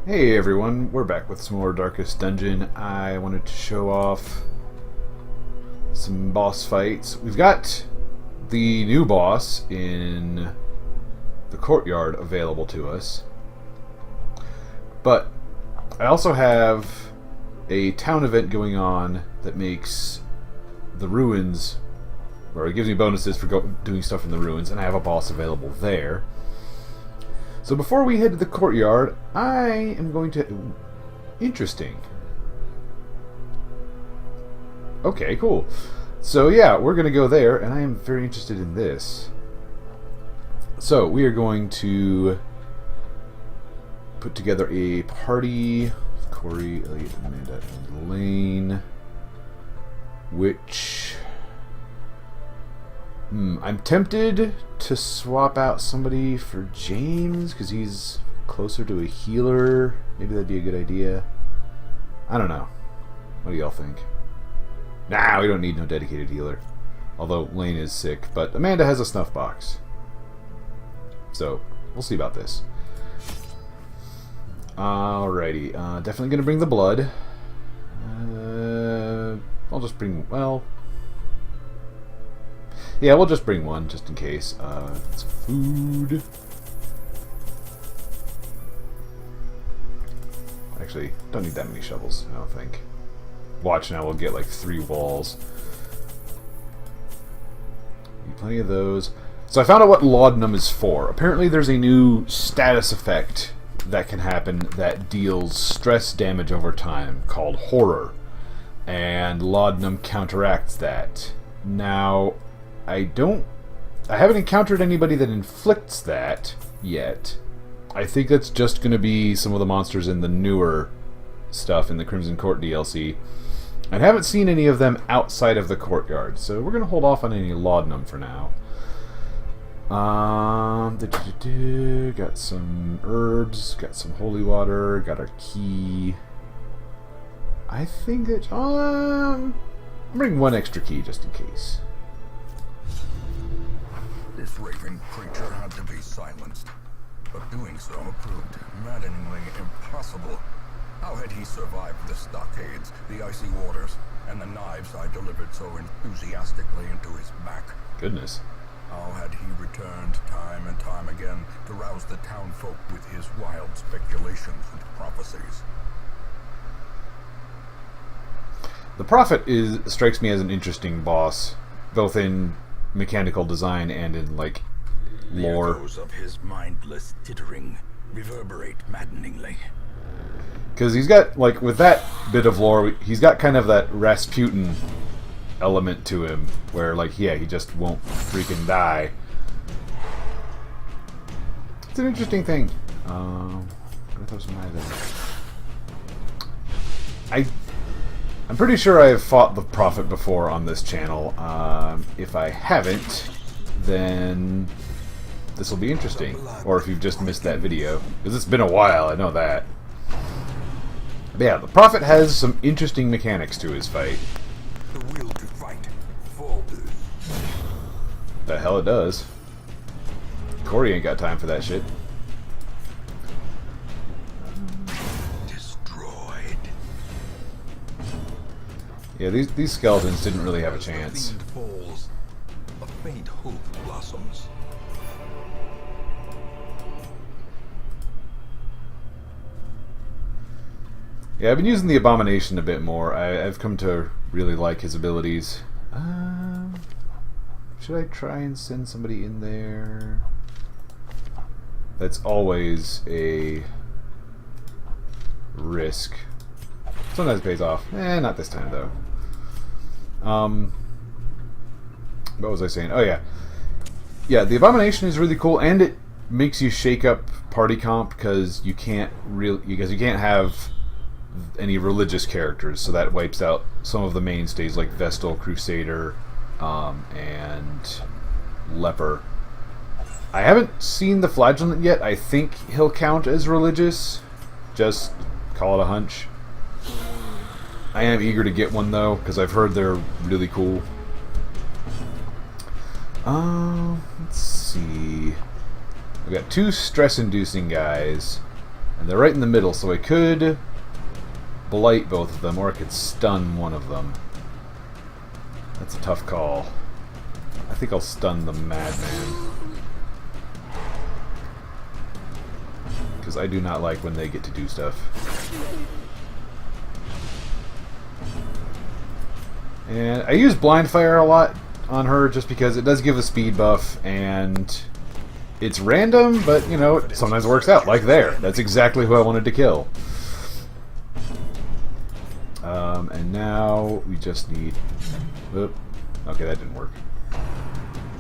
Hey everyone, we're back with some more Darkest Dungeon. I wanted to show off some boss fights. We've got the new boss in the courtyard available to us. But I also have a town event going on that makes the ruins, or it gives me bonuses for doing stuff in the ruins, and I have a boss available there. So before we head to the courtyard, I am going to... Interesting. Okay, cool. So yeah, we're going to go there, and I am very interested in this. So we are going to put together a party with Corey, Elliot, Amanda, and Elaine, which... I'm tempted to swap out somebody for James, because he's closer to a healer. Maybe that'd be a good idea. I don't know. What do y'all think? Nah, we don't need no dedicated healer. Although Lane is sick, but Amanda has a snuff box. So, we'll see about this. Alrighty, definitely gonna bring the blood. I'll just bring, well... Yeah, we'll just bring one, just in case. It's food. Actually, don't need that many shovels, I don't think. Watch now, we'll get like 3 walls. Need plenty of those. So I found out what laudanum is for. Apparently there's a new status effect that can happen that deals stress damage over time, called horror. And laudanum counteracts that. Now... I haven't encountered anybody that inflicts that yet. I think that's just going to be some of the monsters in the newer stuff in the Crimson Court DLC. I haven't seen any of them outside of the courtyard, so we're going to hold off on any laudanum for now. Got some herbs, got some holy water, got our key. I think that... I'll bring one extra key just in case. This raving creature had to be silenced, but doing so proved maddeningly impossible. How had he survived the stockades, the icy waters, and the knives I delivered so enthusiastically into his back? Goodness. How had he returned time and time again to rouse the townfolk with his wild speculations and prophecies? The Prophet strikes me as an interesting boss, both in mechanical design and in like lore. The echoes of his mindless tittering reverberate maddeningly. Because he's got, like, with that bit of lore, he's got kind of that Rasputin element to him, where, like, yeah, he just won't freaking die. It's an interesting thing. I'm pretty sure I've fought the Prophet before on this channel. If I haven't, then this will be interesting. Or if you've just missed that video. Because it's been a while, I know that. But yeah, the Prophet has some interesting mechanics to his fight. The will to fight falters. The hell it does. Corey ain't got time for that shit. Yeah, these skeletons didn't really have a chance. Falls, a faint hope blossoms. Yeah, I've been using the Abomination a bit more. I've come to really like his abilities. Should I try and send somebody in there? That's always a risk. Sometimes it pays off. Not this time though. What was I saying? Oh yeah. Yeah, the Abomination is really cool, and it makes you shake up party comp because you can't have any religious characters, so that wipes out some of the mainstays like Vestal, Crusader, and Leper. I haven't seen the Flagellant yet. I think he'll count as religious. Just call it a hunch. I am eager to get one though, because I've heard they're really cool. Let's see. We've got 2 stress-inducing guys. And they're right in the middle, so I could blight both of them, or I could stun one of them. That's a tough call. I think I'll stun the Madman. Because I do not like when they get to do stuff. And I use Blind Fire a lot on her just because it does give a speed buff, and it's random, but, you know, it sometimes works out. Like there. That's exactly who I wanted to kill. And now we just need... Oop. Okay, that didn't work.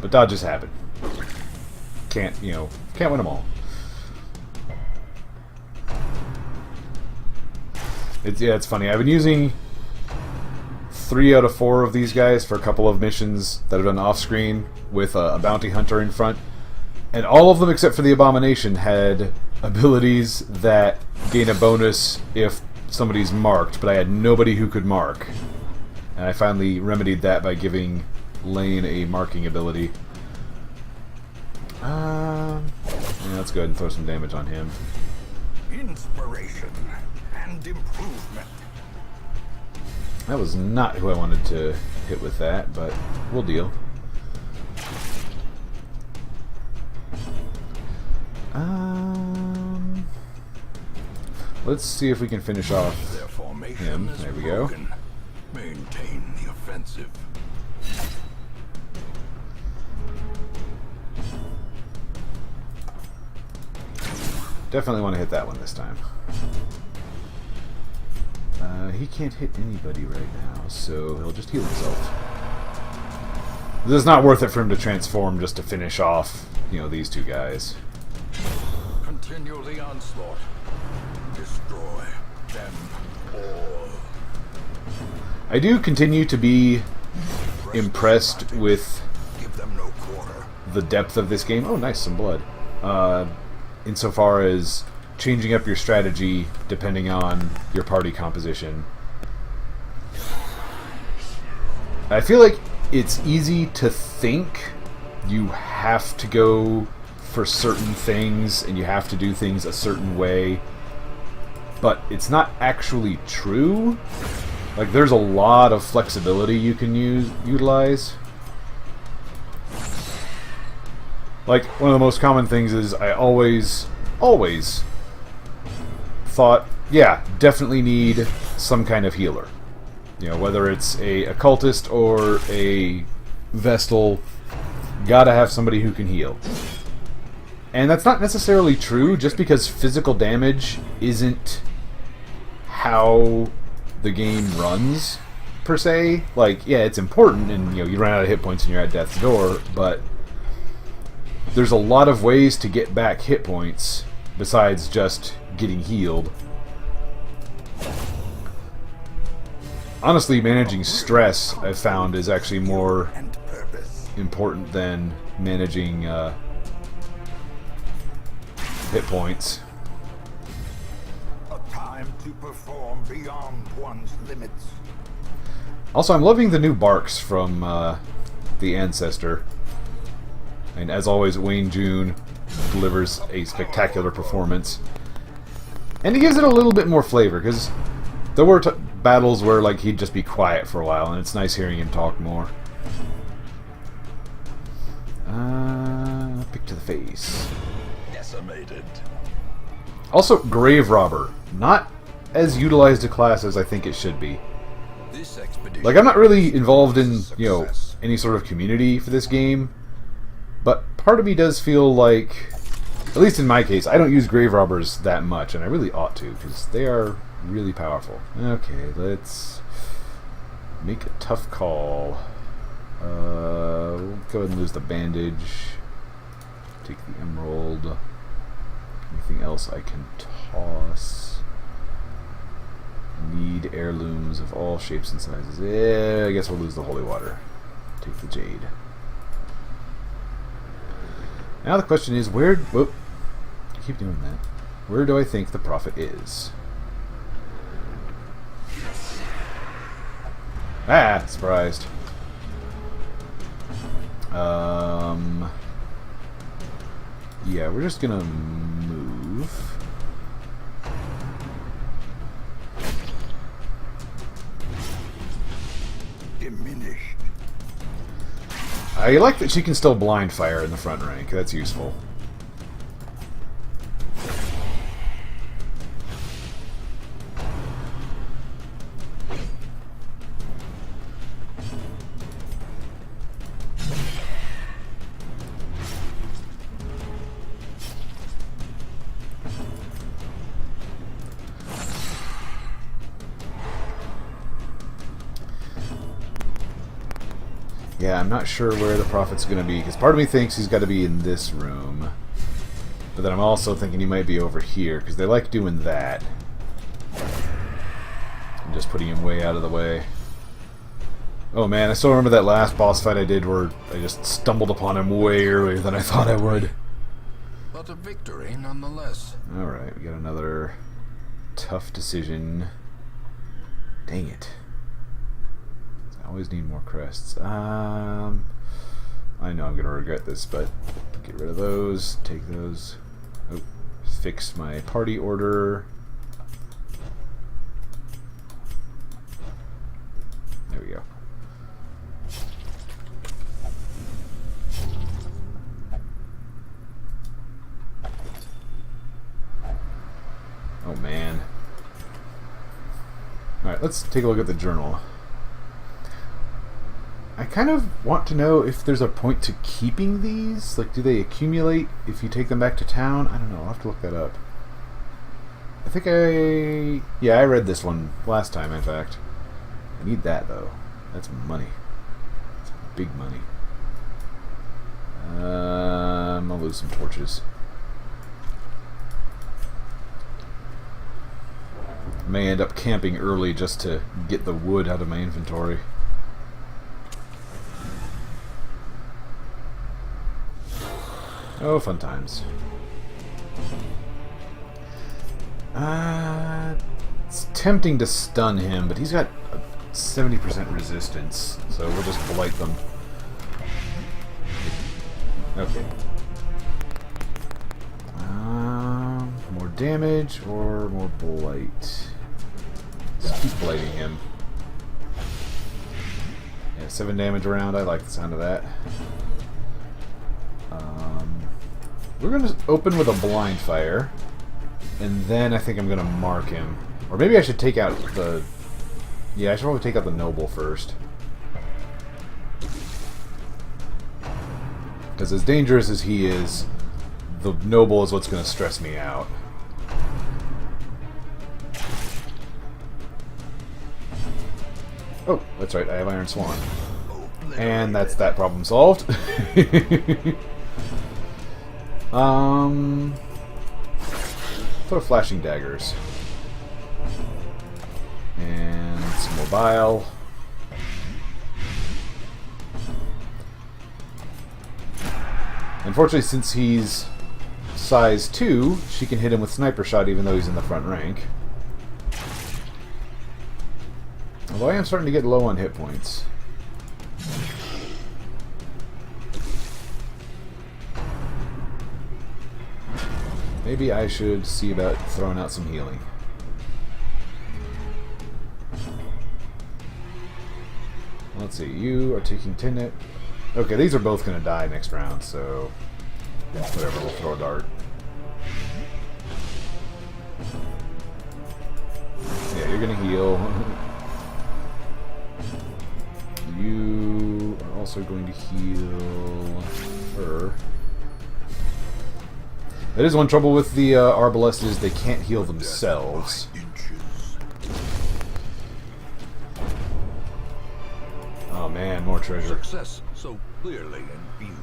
But dodges happen. Can't win them all. It's funny. I've been using 3 out of 4 of these guys for a couple of missions that have done off-screen with a bounty hunter in front. And all of them, except for the Abomination, had abilities that gain a bonus if somebody's marked, but I had nobody who could mark. And I finally remedied that by giving Lane a marking ability. Yeah, let's go ahead and throw some damage on him. Inspiration and improvement. That was not who I wanted to hit with that, but we'll deal. Let's see if we can finish off him. There we go. Maintain the offensive. Definitely want to hit that one this time. He can't hit anybody right now, so he'll just heal himself. This is not worth it for him to transform just to finish off, you know, these two guys. Continue the onslaught. Destroy them all. I do continue to be impressed with Give them no quarter. the depth of this game. Oh, nice, some blood. Insofar as changing up your strategy depending on your party composition. I feel like it's easy to think you have to go for certain things and you have to do things a certain way, but it's not actually true. Like, there's a lot of flexibility you can utilize. Like, one of the most common things is I always thought, yeah, definitely need some kind of healer. You know, whether it's a occultist or a Vestal, gotta have somebody who can heal. And that's not necessarily true, just because physical damage isn't how the game runs, per se. Like, yeah, it's important, and, you know, you run out of hit points and you're at death's door, but there's a lot of ways to get back hit points besides just getting healed. Honestly, managing stress, I've found, is actually more important than managing hit points. A time to perform beyond one's limits. Also, I'm loving the new barks from the Ancestor. And as always, Wayne June delivers a spectacular performance. And he gives it a little bit more flavor, because there were battles where, like, he'd just be quiet for a while, and it's nice hearing him talk more. Pick to the face. Decimated. Also, Grave Robber. Not as utilized a class as I think it should be. This expedition. Like, I'm not really involved in, you know, any sort of community for this game, but part of me does feel like, at least in my case, I don't use Grave Robbers that much, and I really ought to, because they are really powerful. Okay, let's make a tough call. We'll go ahead and lose the bandage. Take the emerald. Anything else I can toss? Need heirlooms of all shapes and sizes. Yeah, I guess we'll lose the holy water. Take the jade. Now the question is, where... Whoop. I keep doing that. Where do I think the prophet is? Ah! Surprised. Yeah, we're just gonna move. I like that she can still blind fire in the front rank. That's useful. Yeah, I'm not sure where the Prophet's going to be, because part of me thinks he's got to be in this room. But then I'm also thinking he might be over here, because they like doing that. I'm just putting him way out of the way. Oh man, I still remember that last boss fight I did where I just stumbled upon him way earlier than I thought I would. But a victory nonetheless. Alright, we got another tough decision. Dang it. I always need more crests. I know I'm gonna regret this, but get rid of those, take those. Oh, fix my party order. There we go. Oh man. Alright, let's take a look at the journal. I kind of want to know if there's a point to keeping these. Like, do they accumulate if you take them back to town? I don't know. I'll have to look that up. I think yeah, I read this one last time, in fact. I need that, though. That's money. That's big money. I'll lose some torches. I may end up camping early just to get the wood out of my inventory. Oh, fun times. It's tempting to stun him, but he's got 70% resistance, so we'll just blight them. Okay. More damage or more blight? Just keep blighting him. Yeah, 7 damage around. I like the sound of that. We're going to open with a blind fire, and then I think I'm going to mark him. Or maybe I should take out the... Yeah, I should probably take out the noble first. Because as dangerous as he is, the noble is what's going to stress me out. Oh, that's right, I have Iron Swan. And that's that problem solved. Put flashing daggers. And some more bile. Unfortunately, since he's size 2, she can hit him with sniper shot even though he's in the front rank. Although I am starting to get low on hit points. Maybe I should see about throwing out some healing. Let's see, you are taking 10 hit. Okay, these are both going to die next round, so whatever, we'll throw a dart. Yeah, you're going to heal. You are also going to heal her. That is one trouble with the Arbalest is they can't heal themselves. Oh man, more treasure. Success so clearly in view.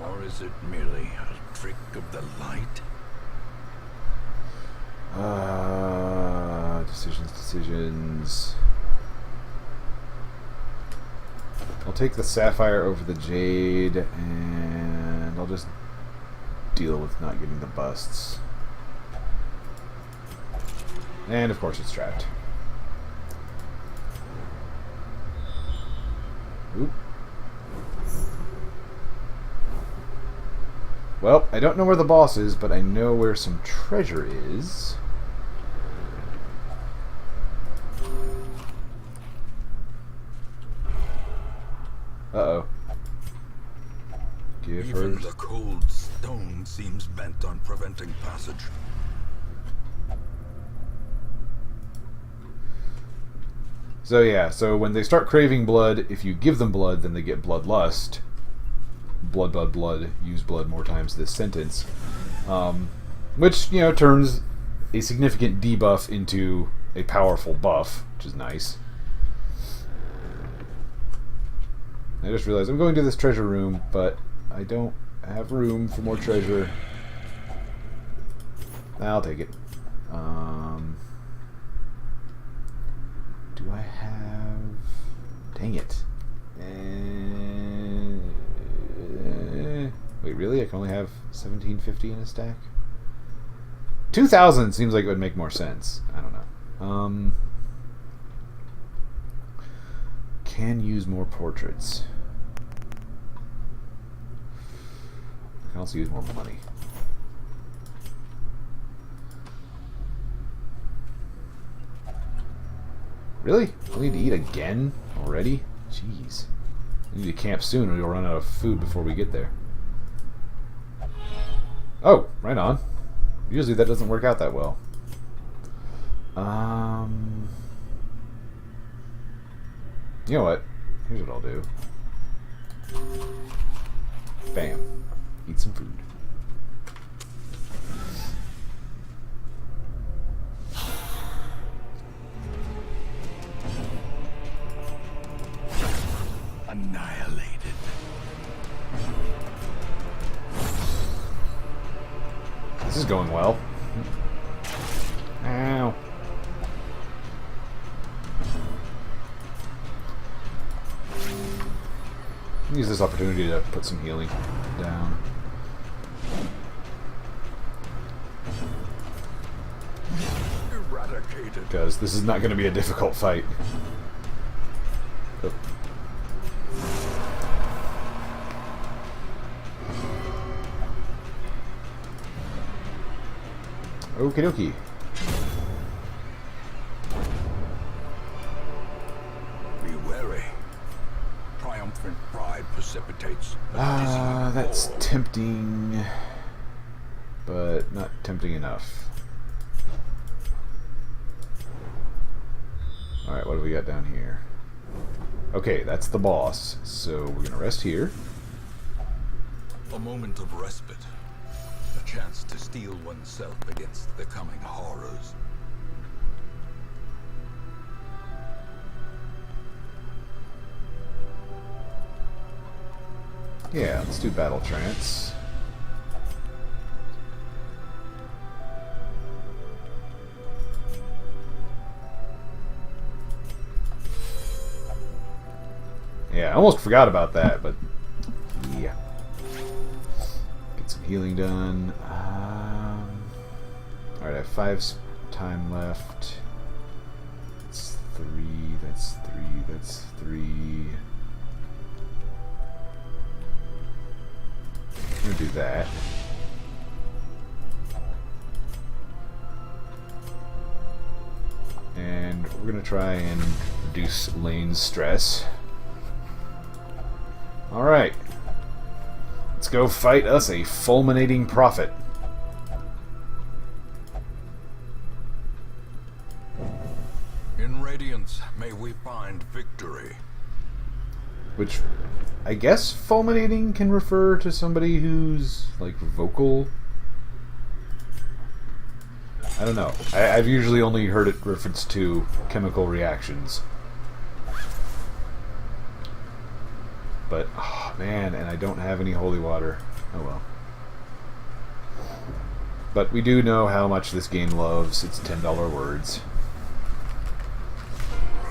Or is it merely a trick of the light? Decisions. I'll take the sapphire over the jade, and I'll just deal with not getting the busts. And of course it's trapped. Oop. Well, I don't know where the boss is, but I know where some treasure is. Uh-oh. Give Even her... the cold stone seems bent on preventing passage. So yeah, so when they start craving blood, if you give them blood, then they get bloodlust. Blood, blood, blood. Use blood more times this sentence. Which, you know, turns a significant debuff into a powerful buff, which is nice. I just realized I'm going to this treasure room, but I don't have room for more treasure. I'll take it. Do I have... Dang it. Wait, really? I can only have 1750 in a stack? 2000 seems like it would make more sense. I don't know. Can use more portraits. I can also use more money. Really? I need to eat again already? Jeez. We need to camp soon or we'll run out of food before we get there. Oh, right on. Usually that doesn't work out that well. You know what? Here's what I'll do. Bam. Eat some food. Annihilated. This is going well. Ow. Use this opportunity to put some healing down. Eradicated. Because this is not going to be a difficult fight. Oh. Okie dokie. Be wary. Triumphant pride precipitates. That's tempting, but not tempting enough. Alright, what do we got down here? Okay, that's the boss, so we're gonna rest here. A moment of respite. A chance to steel oneself against the coming horrors. Yeah, let's do battle trance. Yeah, I almost forgot about that, but yeah. Get some healing done. Alright, I have 5 time left. That's 3, that's 3, that's 3. I'm gonna do that. And we're gonna try and reduce Lane's stress. Alright. Let's go fight us a fulminating prophet. In Radiance, may we find victory. Which, I guess fulminating can refer to somebody who's, like, vocal. I don't know. I've usually only heard it referenced to chemical reactions. But, oh man, and I don't have any holy water. Oh well. But we do know how much this game loves its $10 words.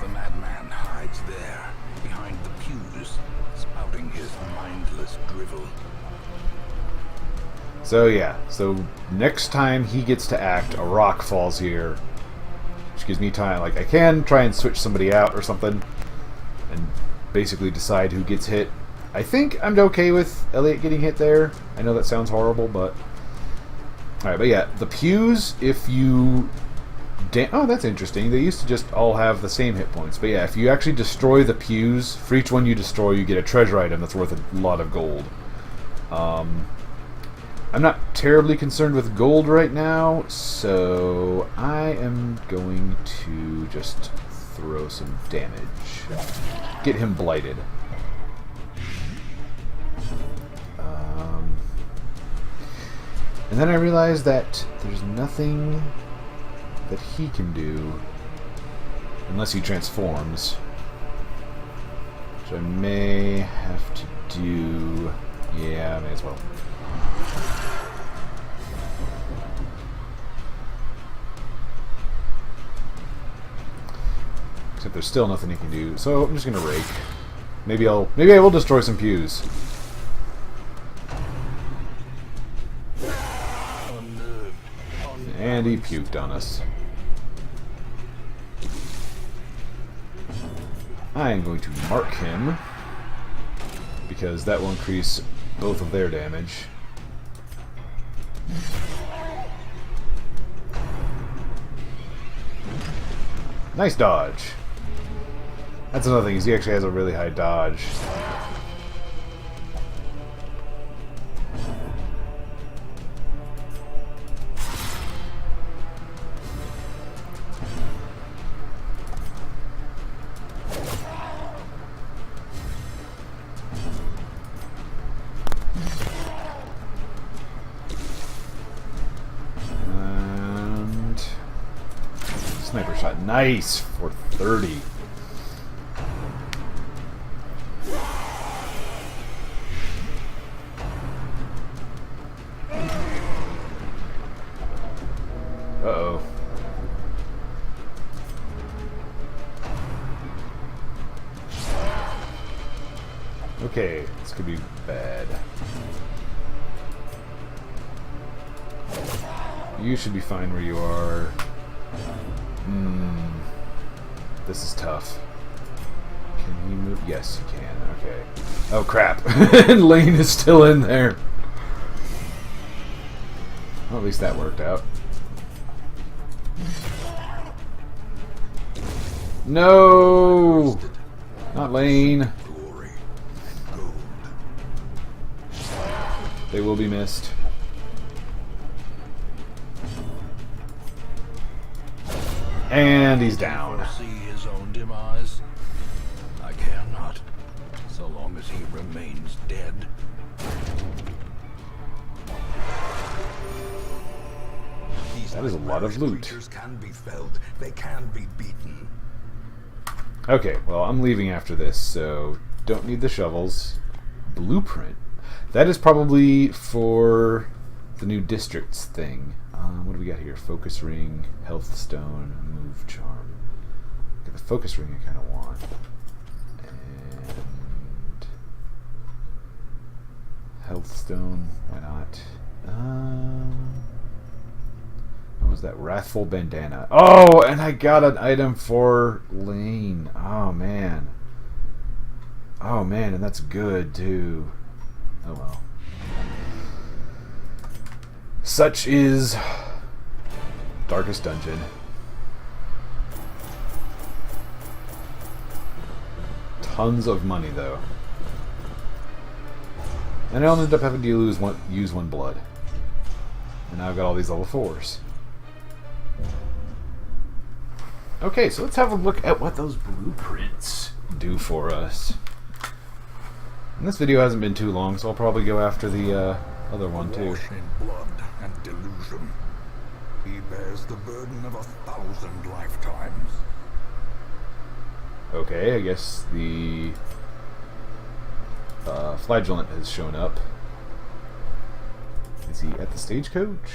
The madman hides there, behind the pews, spouting his mindless drivel. So yeah, so next time he gets to act, a rock falls here. Which gives me time, like I can try and switch somebody out or something. And basically decide who gets hit. I think I'm okay with Elliot getting hit there. I know that sounds horrible, but... Alright, but yeah, the pews, if you... Oh, that's interesting. They used to just all have the same hit points. But yeah, if you actually destroy the pews, for each one you destroy, you get a treasure item that's worth a lot of gold. I'm not terribly concerned with gold right now, so I am going to just throw some damage. Get him blighted. And then I realized that there's nothing that he can do unless he transforms. Which I may have to do... Yeah, I may as well. Except there's still nothing he can do, so I'm just gonna rake. Maybe I will destroy some pews. And he puked on us. I am going to mark him, because that will increase both of their damage. Nice dodge. That's another thing, is he actually has a really high dodge. Sniper shot. Nice! 430. Uh-oh. Okay, this could be bad. You should be fine where you are. This is tough. Can he move? Yes, he can. Okay. Oh, crap. And Lane is still in there. Well, at least that worked out. No! Not Lane. They will be missed. And he's down. See his own demise? I cannot, so long as he remains dead. That is a lot of loot. Creatures can be felled. They can be beaten. Okay, well, I'm leaving after this, so don't need the shovels. Blueprint. That is probably for the new districts thing. What do we got here? Focus ring, health stone, move charm. Okay, the focus ring I kind of want. And health stone, why not? What was that? Wrathful bandana. Oh, and I got an item for Lane. Oh man. Oh man, and that's good too. Oh well. Such is Darkest Dungeon. Tons of money though. And I'll end up having to use one blood. And now I've got all these level 4s. Okay, so let's have a look at what those blueprints do for us. And this video hasn't been too long, so I'll probably go after the other one too. Washed in blood and delusion, he bears the burden of 1,000 lifetimes. Okay, I guess the Flagellant has shown up. Is he at the stagecoach?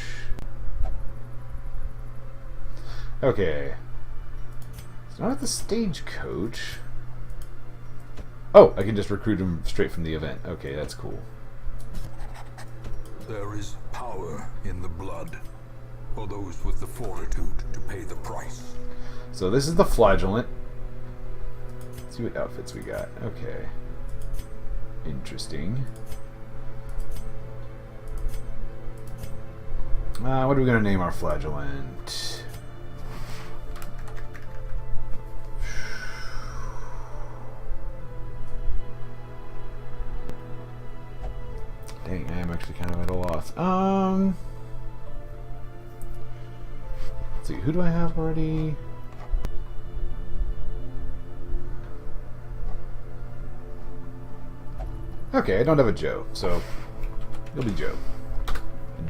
Okay. He's not at the stagecoach. Oh, I can just recruit him straight from the event. Okay, that's cool. There is power in the blood, for those with the fortitude to pay the price. So this is the Flagellant. Let's see what outfits we got. Okay. Interesting. What are we going to name our Flagellant? Dang, actually kind of at a loss. Let's see, who do I have already? Okay, I don't have a Joe, so it'll be Joe.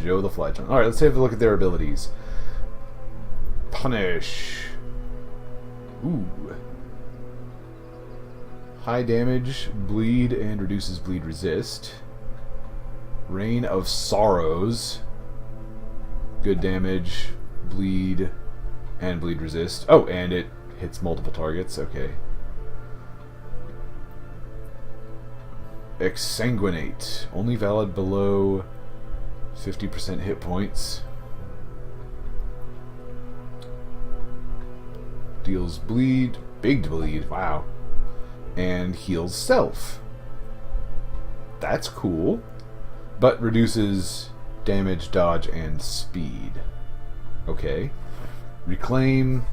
Joe the Flagellant. Alright, let's have a look at their abilities. Punish. Ooh. High damage, bleed, and reduces bleed resist. Rain of Sorrows. Good damage, bleed, and bleed resist. Oh, and it hits multiple targets. Okay. Exsanguinate. Only valid below 50% hit points. Deals bleed. Big bleed. Wow. And heals self. That's cool. But reduces damage, dodge, and speed. Okay. Reclaim.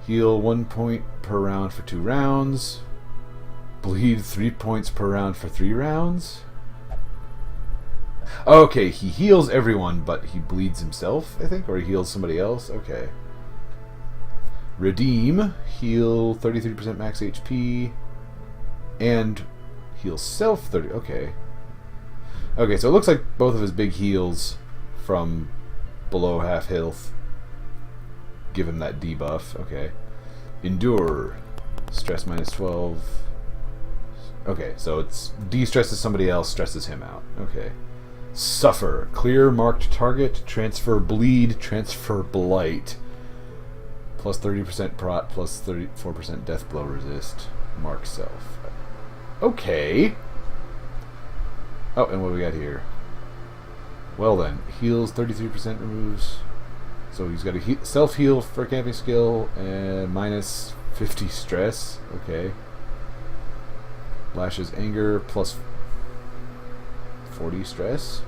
Heal 1 point per round for 2 rounds. Bleed 3 points per round for 3 rounds. Okay, he heals everyone, but he bleeds himself, I think? Or he heals somebody else? Okay. Redeem. Heal 33% max HP. And heal self 30. Okay. Okay, so it looks like both of his big heals from below half health give him that debuff. Okay. Endure. Stress minus 12. Okay, so it's de-stresses somebody else, stresses him out. Okay. Suffer. Clear marked target. Transfer bleed. Transfer blight. Plus 30% prot. Plus 34% death blow resist. Mark self. Okay. Oh, and what do we got here? Well then, heals 33%, removes. So he's got a self-heal for camping skill and minus 50 stress. Okay. Lashes anger plus 40 stress.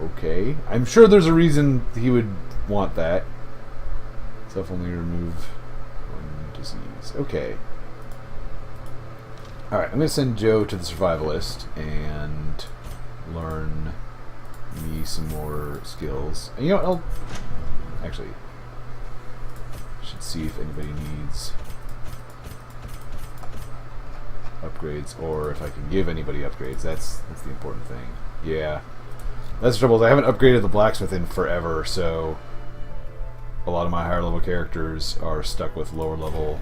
Okay. I'm sure there's a reason he would want that. Self-only remove one disease. Okay. Alright, I'm going to send Joe to the survivalist and learn me some more skills. And you know what? I'll actually should see if anybody needs upgrades, or if I can give anybody upgrades. That's the important thing. Yeah, that's the trouble. I haven't upgraded the blacksmith in forever, so a lot of my higher level characters are stuck with lower level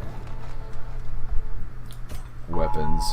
weapons.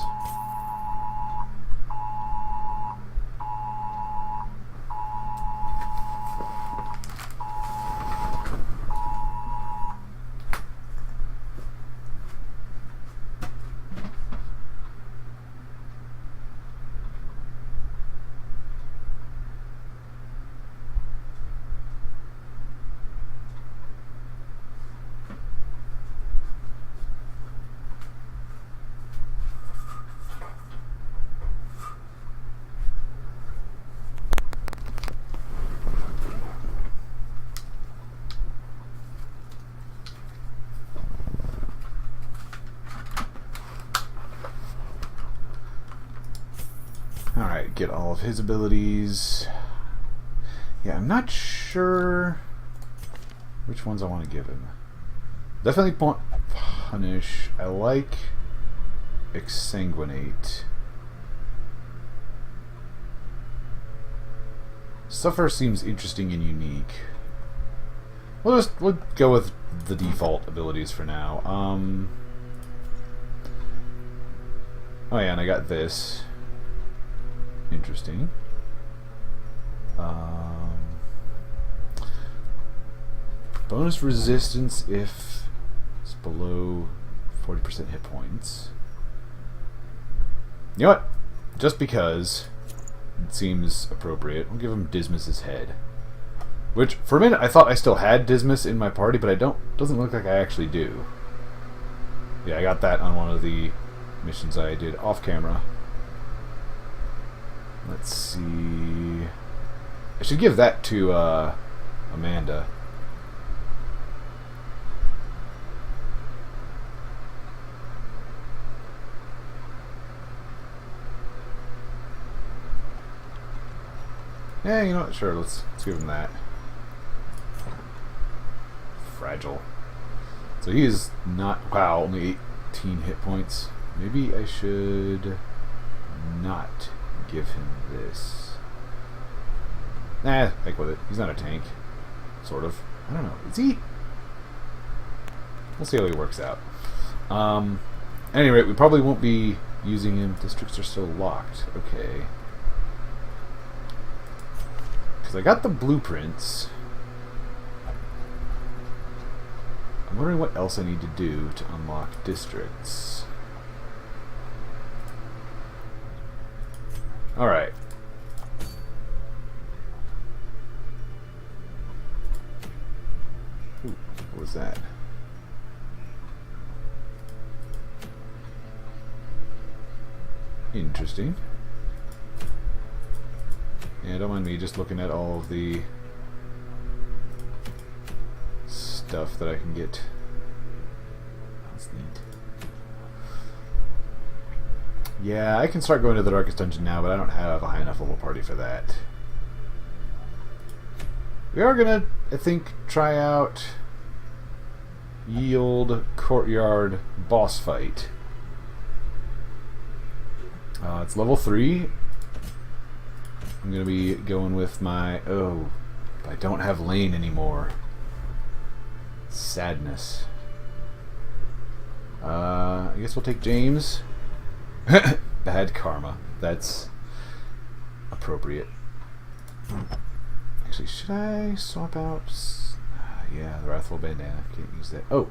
Alright, get all of his abilities. Yeah, I'm not sure which ones I want to give him. Definitely Punish. I like Exsanguinate. Suffer seems interesting and unique. We'll go with the default abilities for now. Oh yeah, and I got this. Interesting. Bonus resistance if it's below 40% hit points. You know what? Just because it seems appropriate, I'll give him Dismas's head. Which, for a minute, I thought I still had Dismas in my party, but I don't. Doesn't look like I actually do. Yeah, I got that on one of the missions I did off camera. Let's see. I should give that to Amanda. Yeah, you know what? Sure, let's give him that. Fragile. So he is not... Wow, only 18 hit points. Maybe I should not give him this. Nah, heck with it. He's not a tank. Sort of. I don't know. Is he? We'll see how he works out. At any rate, we probably won't be using him. Districts are still locked. Okay. Because I got the blueprints. I'm wondering what else I need to do to unlock districts. Alright. Ooh, what was that? Interesting. Yeah, don't mind me just looking at all of the stuff that I can get. That's neat. Yeah, I can start going to the Darkest Dungeon now, but I don't have a high enough level party for that. We are gonna, I think, try out Yield Courtyard boss fight. It's level 3. I'm gonna be going with my... Oh, I don't have Lane anymore. Sadness. I guess we'll take James. Bad karma. That's appropriate. Actually, should I swap out? Yeah, the Wrathful Bandana. Can't use that. Oh,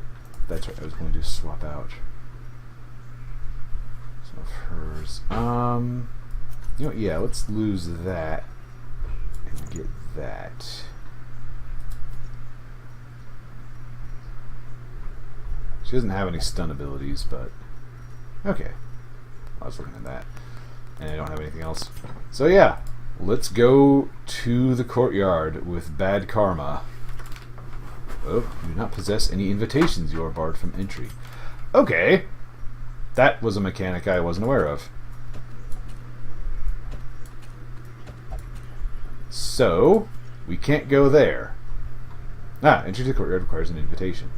that's right. I was going to swap out some of hers. You know, yeah, let's lose that and get that. She doesn't have any stun abilities, but okay. I was looking at that, and I don't have anything else. So yeah, let's go to the courtyard with bad karma. Oh, you do not possess any invitations. You are barred from entry. Okay, that was a mechanic I wasn't aware of. So we can't go there. Ah, entry to the courtyard requires an invitation.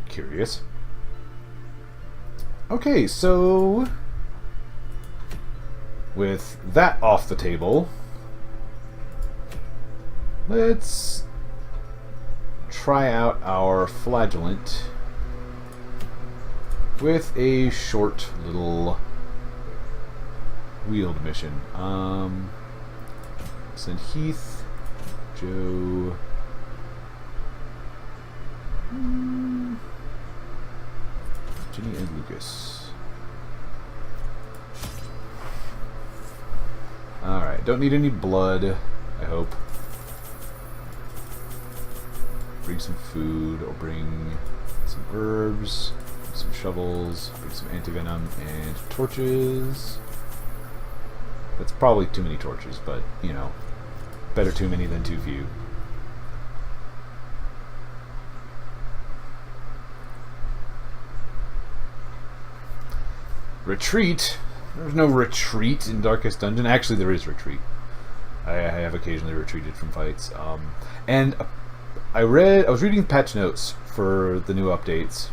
Curious. Okay, so with that off the table, let's try out our Flagellant with a short little wheeled mission. Send Heath, Joe, Ginny, and Lucas. Alright, don't need any blood, I hope. Bring some food, or bring some herbs, some shovels, bring some antivenom, and torches. That's probably too many torches, but, you know, better too many than too few. Retreat? There's no retreat in Darkest Dungeon. Actually, there is retreat. I have occasionally retreated from fights. And I was reading patch notes for the new updates,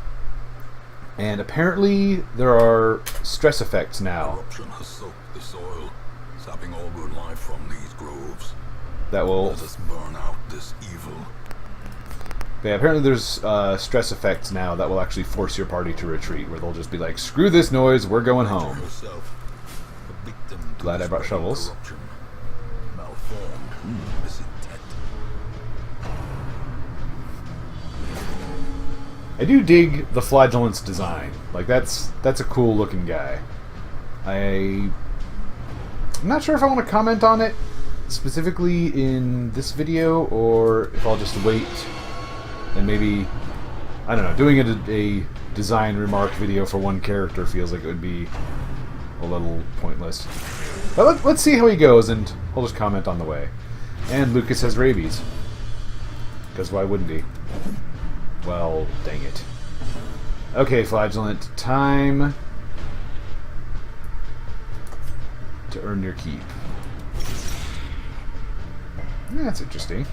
and apparently there are stress effects now. Corruption has soaked the soil, sapping all good life from these groves. That will... Let us burn out this evil. Yeah, apparently there's stress effects now that will actually force your party to retreat, where they'll just be like, screw this noise, we're going home. Glad I brought shovels. I do dig the Flagellant's design. Like, that's a cool looking guy. I'm not sure if I want to comment on it specifically in this video, or if I'll just wait and maybe, I don't know, doing a design remark video for one character feels like it would be a little pointless. But let's see how he goes, and I'll just comment on the way. And Lucas has rabies. Because why wouldn't he? Well, dang it. Okay, Flagellant, time to earn your keep. That's interesting.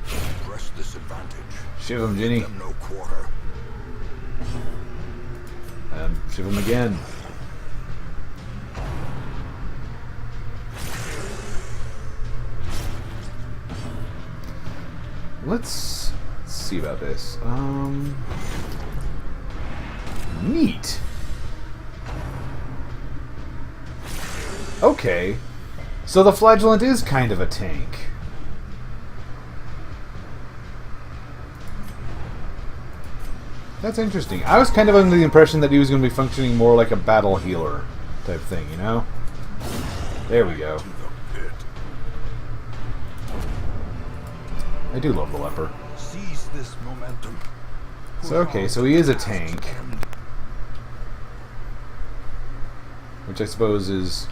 Press this advantage. Shiv him, Ginny. Them no quarter. Shiv him again. Let's see about this. Neat. Okay. So the Flagellant is kind of a tank. That's interesting. I was kind of under the impression that he was going to be functioning more like a battle healer type thing, you know? There we go. I do love the leper. Seize this momentum. So okay, so he is a tank. Which I suppose is,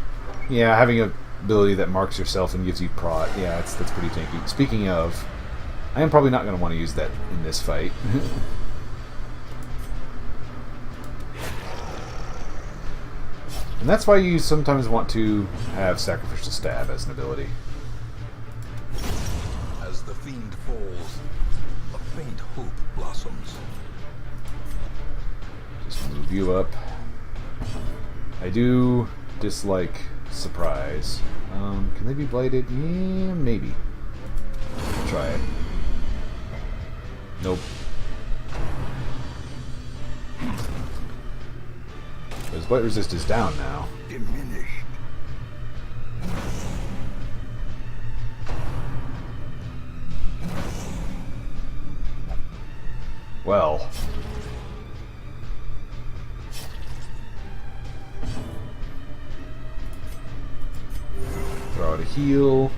yeah, having a ability that marks yourself and gives you prot. Yeah, that's pretty tanky. Speaking of, I am probably not going to want to use that in this fight. And that's why you sometimes want to have Sacrificial Stab as an ability. As the fiend falls, a faint hope blossoms. Just move you up. I do dislike surprise. Can they be blighted? Yeah, maybe. Try it. Nope. His blight resist is down now. Diminished. Well. Throw out a heal.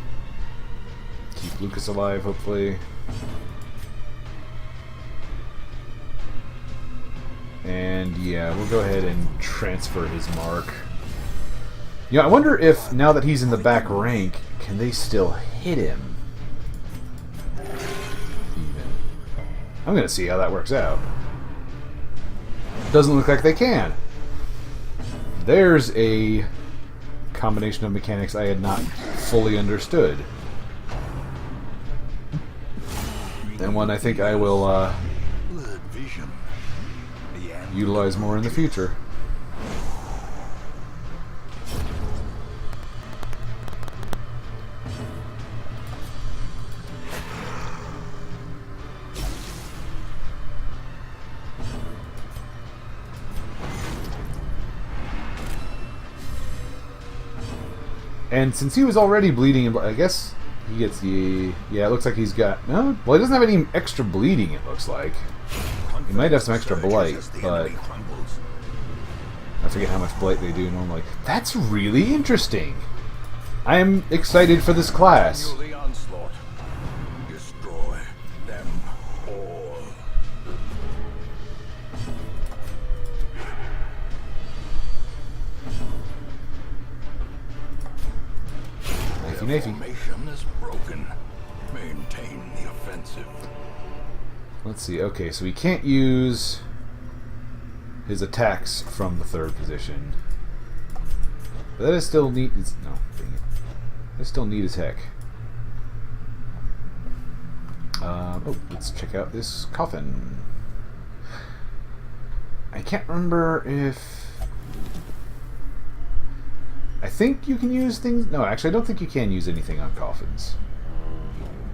Keep Lucas alive, hopefully. And yeah, we'll go ahead and transfer his mark. You know, I wonder if, now that he's in the back rank, can they still hit him? Even. I'm gonna see how that works out. Doesn't look like they can. There's a combination of mechanics I had not fully understood. And one I think I will utilize more in the future. And since he was already bleeding, I guess he gets the... Yeah, it looks like he's got... No, well, he doesn't have any extra bleeding, it looks like. He might have some extra blight, but... I forget how much blight they do normally. That's really interesting. I am excited for this class. Destroy them all. Nafy. Formation is broken. Maintain the offensive. Let's see. Okay, so we can't use his attacks from the third position. But that is still neat. No, dang it. That's still neat as heck. Oh, let's check out this coffin. I can't remember if... I think you can use things... No, actually, I don't think you can use anything on coffins.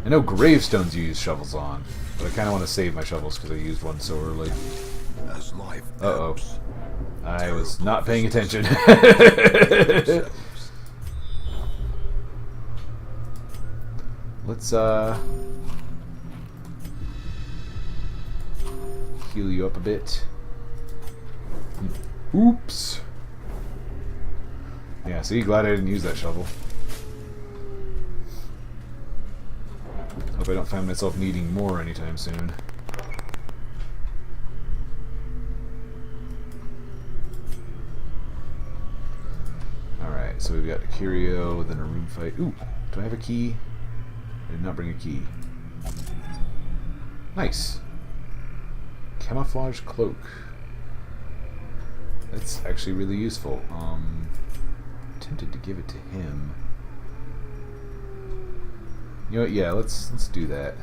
I know gravestones you use shovels on, but I kind of want to save my shovels because I used one so early. As life Uh-oh. I was not paying attention. Let's, heal you up a bit. Oops. Yeah, see, glad I didn't use that shovel. Hope I don't find myself needing more anytime soon. Alright, so we've got a curio, then a room fight. Ooh, do I have a key? I did not bring a key. Nice. Camouflage cloak. That's actually really useful. Tempted to give it to him. You know what? Yeah, let's do that.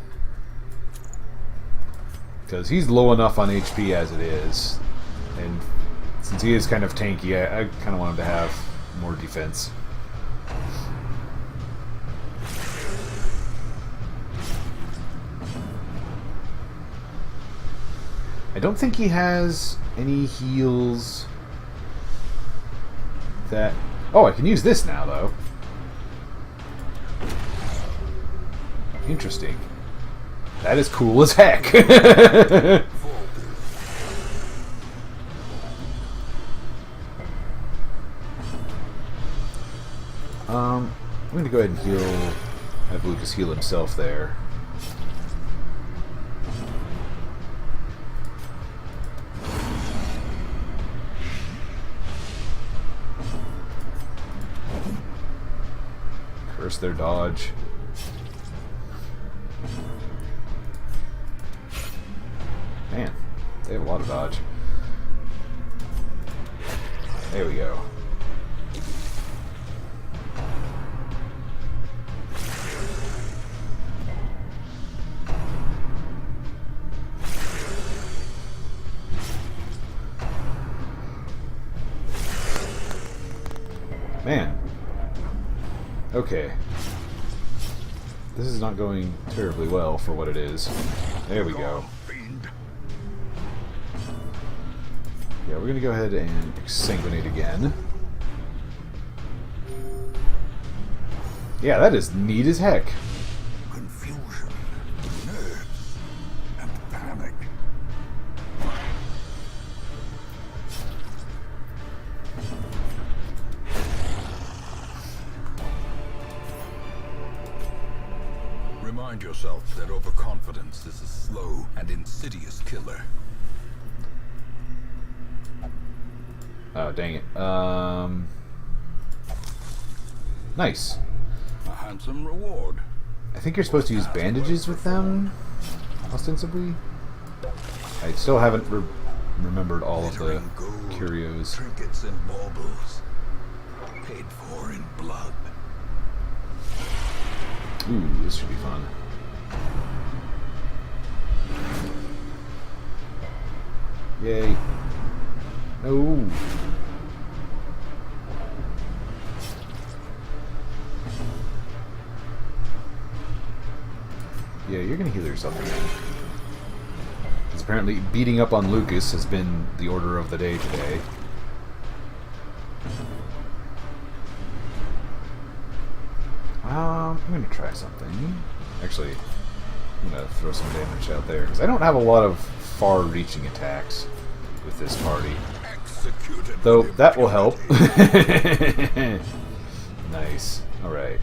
Because he's low enough on HP as it is. And since he is kind of tanky, I kind of want him to have more defense. I don't think he has any heals that... Oh, I can use this now, though. Interesting. That is cool as heck. I'm going to go ahead and heal... Have Lucas heal himself there. Curse their dodge. Man, they have a lot of dodge. There we go. Man. Okay. This is not going terribly well for what it is. There we go. Yeah, we're gonna go ahead and exsanguinate again. Yeah, that is neat as heck. Confusion, nerves, and panic. Remind yourself that overconfidence is a slow and insidious killer. Oh, dang it. Nice. A handsome reward. I think you're supposed to use bandages with them, ostensibly. I still haven't remembered all of the curios. Trinkets and baubles, paid for in blood. Ooh, this should be fun. Yay. No. Yeah, you're gonna heal yourself again. Because apparently beating up on Lucas has been the order of the day today. I'm gonna try something. Actually, I'm gonna throw some damage out there. Because I don't have a lot of far-reaching attacks with this party. Though, that will help. Nice. Alright.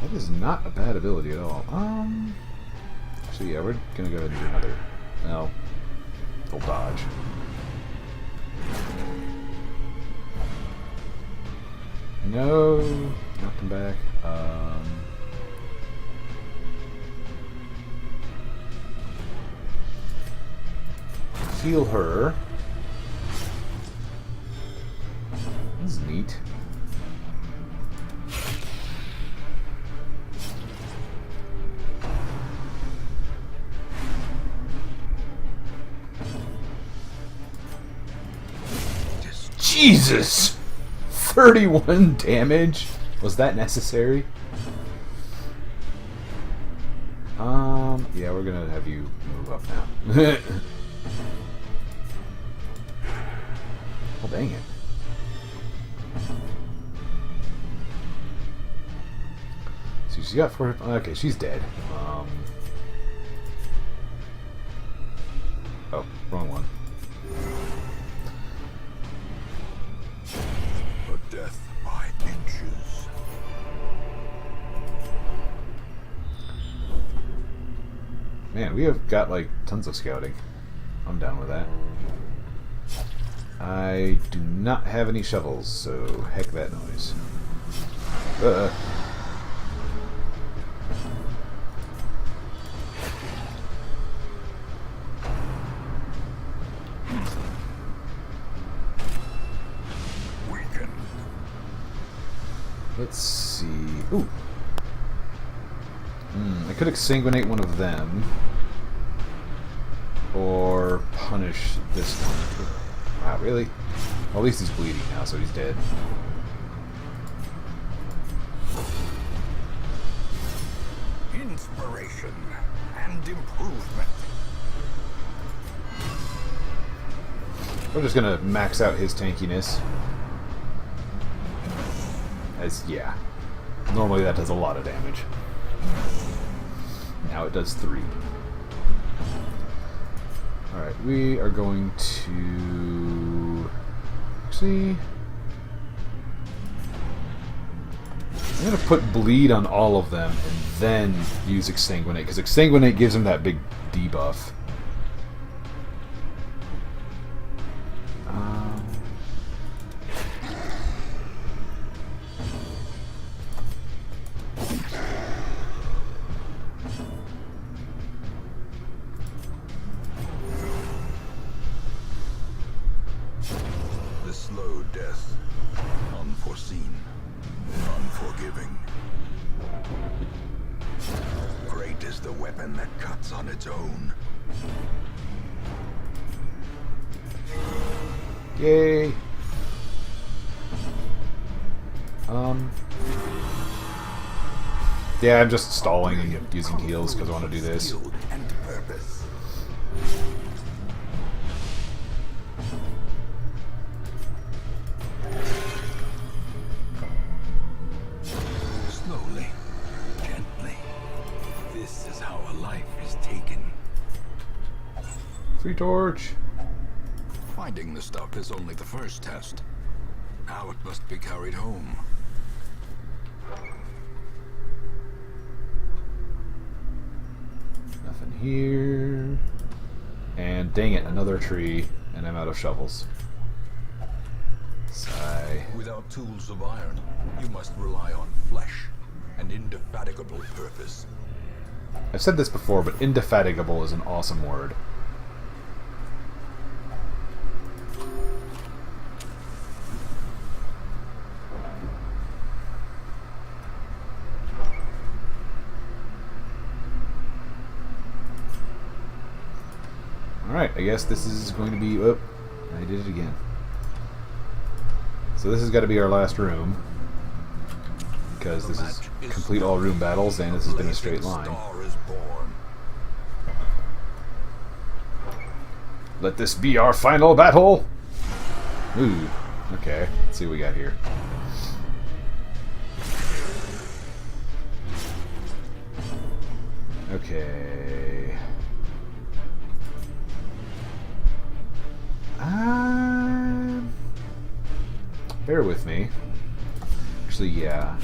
That is not a bad ability at all. So yeah, we're gonna go ahead and do another... No. Full dodge. No! Knocked him back. Heal her. This is neat. Jesus! 31 damage? Was that necessary? Yeah, we're gonna have you move up now. Oh, dang it. So she's got 4... Okay, she's dead. Oh, wrong one. A death by inches. Man, we have got, like, tons of scouting. I'm down with that. I do not have any shovels, so heck that noise. Let's see. Ooh. I could exsanguinate one of them. Or punish this one. Wow, really? Well, at least he's bleeding now, so he's dead. Inspiration and improvement. We're just gonna max out his tankiness. Yeah. Normally that does a lot of damage. Now it does 3. Alright, we are going to... Actually... I'm going to put Bleed on all of them and then use Exsanguinate, because Exsanguinate gives him that big debuff. The slow death, unforeseen, unforgiving. Great is the weapon that cuts on its own. Yay! Yeah, I'm just stalling and using heals because I want to do this. And purpose. Slowly, gently. This is how a life is taken. Free torch! Finding the stuff is only the first test. Now it must be carried home. Nothing here. And dang it, another tree, and I'm out of shovels. Sigh. Without tools of iron, you must rely on flesh and indefatigable purpose. I've said this before, but indefatigable is an awesome word. Alright, I guess this is going to be... Oh, I did it again. So this has got to be our last room. Because this is complete all room battles, and this has been a straight line. Let this be our final battle! Ooh, okay. Let's see what we got here. Okay. Bear with me. Actually, yeah.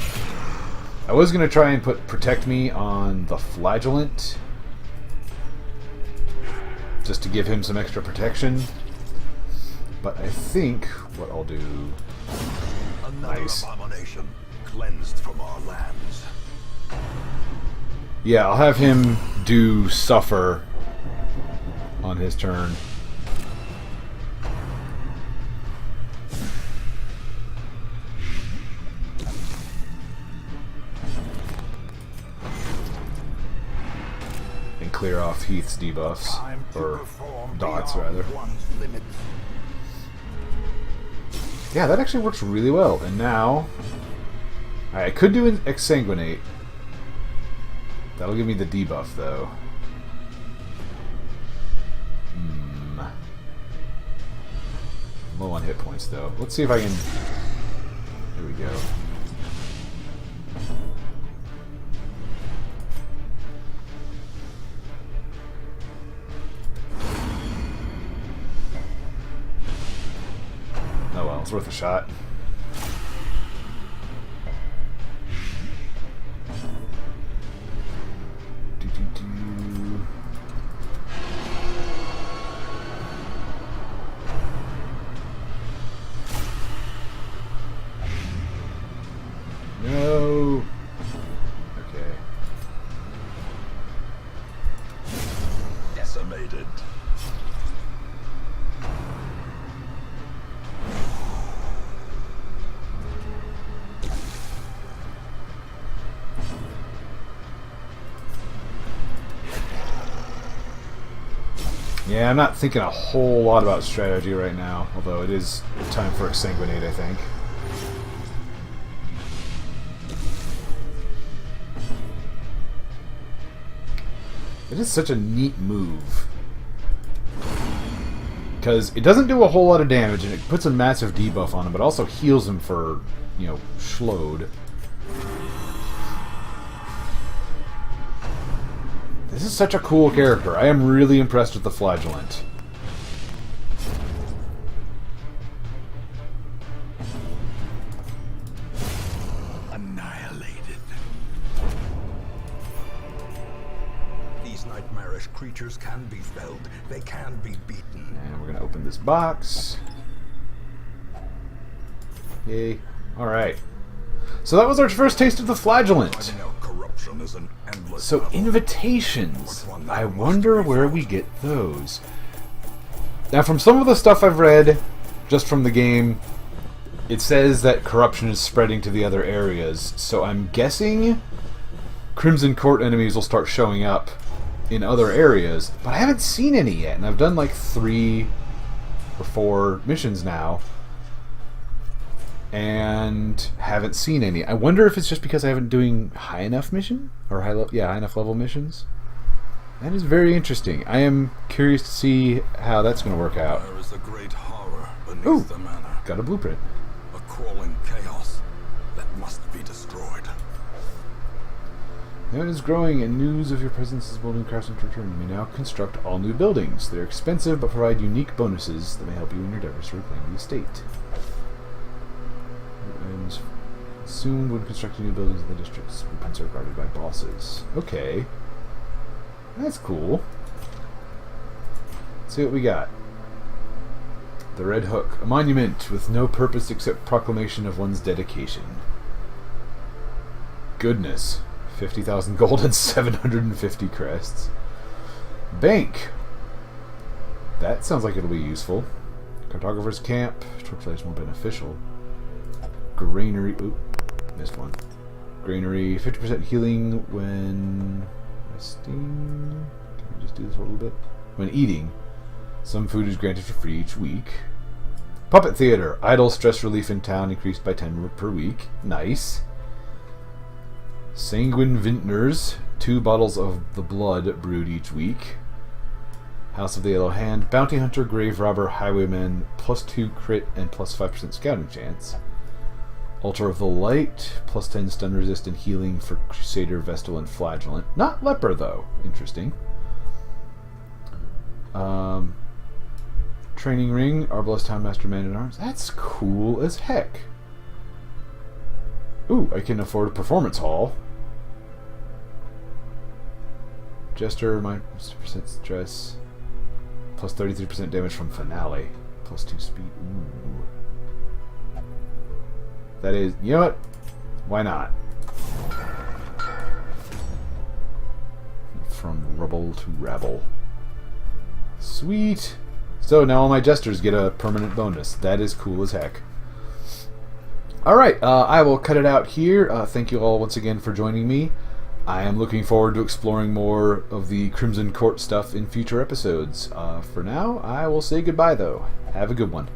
I was going to try and put Protect Me on the Flagellant. Just to give him some extra protection. But I think what I'll do... Nice. Abomination cleansed from our lands. Yeah, I'll have him do Suffer on his turn. And clear off Heath's debuffs. Or dots, rather. Yeah, that actually works really well. And now... I could do an Exsanguinate. That'll give me the debuff, though. Low on hit points, though. Let's see if I can... There we go. Oh well, it's worth a shot. No. Okay. Decimated. Yeah, I'm not thinking a whole lot about strategy right now, although it is time for Exsanguinate, I think. It is such a neat move. Because it doesn't do a whole lot of damage, and it puts a massive debuff on him, but also heals him for, you know, Schlode. This is such a cool character. I am really impressed with the Flagellant. Annihilated. These nightmarish creatures can be felled. They can be beaten. And we're going to open this box. Yay. Alright. So that was our first taste of the Flagellant. So invitations. I wonder where we get those. Now from some of the stuff I've read, just from the game, it says that corruption is spreading to the other areas. So I'm guessing Crimson Court enemies will start showing up in other areas, but I haven't seen any yet, and I've done like 3 or 4 missions now and haven't seen any. I wonder if it's just because I haven't doing high enough mission or high enough level missions. That is very interesting. I am curious to see how that's going to work out. There is a great horror beneath the manor. Got a blueprint. A crawling chaos that must be destroyed. The is growing, and news of your presence is building craftsmen to return. You may now construct all new buildings. They're expensive, but provide unique bonuses that may help you in your endeavors to reclaim the estate. And soon, when constructing new buildings in the districts, blueprints are guarded by bosses. Okay. That's cool. Let's see what we got. The Red Hook. A monument with no purpose except proclamation of one's dedication. Goodness. 50,000 gold and 750 crests. Bank. That sounds like it'll be useful. Cartographer's camp. Torchlight is more beneficial. Granary. Oop. Missed one. Granary. 50% healing when resting. Can we just do this for a little bit? When eating. Some food is granted for free each week. Puppet Theater. Idle stress relief in town increased by 10 per week. Nice. Sanguine Vintners, 2 bottles of the blood brewed each week. House of the Yellow Hand, Bounty Hunter, Grave Robber, Highwayman, +2 crit and +5% scouting chance. Altar of the Light, +10 stun resist and healing for Crusader, Vestal, and Flagellant. Not Leper, though. Interesting. Training Ring, Arbalest Town Master Man-at-Arms. That's cool as heck. Ooh, I can afford a performance hall. Jester, -% stress. +33% damage from Finale. +2 speed. Ooh. That is, you know what? Why not? From rubble to rabble. Sweet! So now all my Jesters get a permanent bonus. That is cool as heck. Alright, I will cut it out here. Thank you all once again for joining me. I am looking forward to exploring more of the Crimson Court stuff in future episodes. For now, I will say goodbye, though. Have a good one.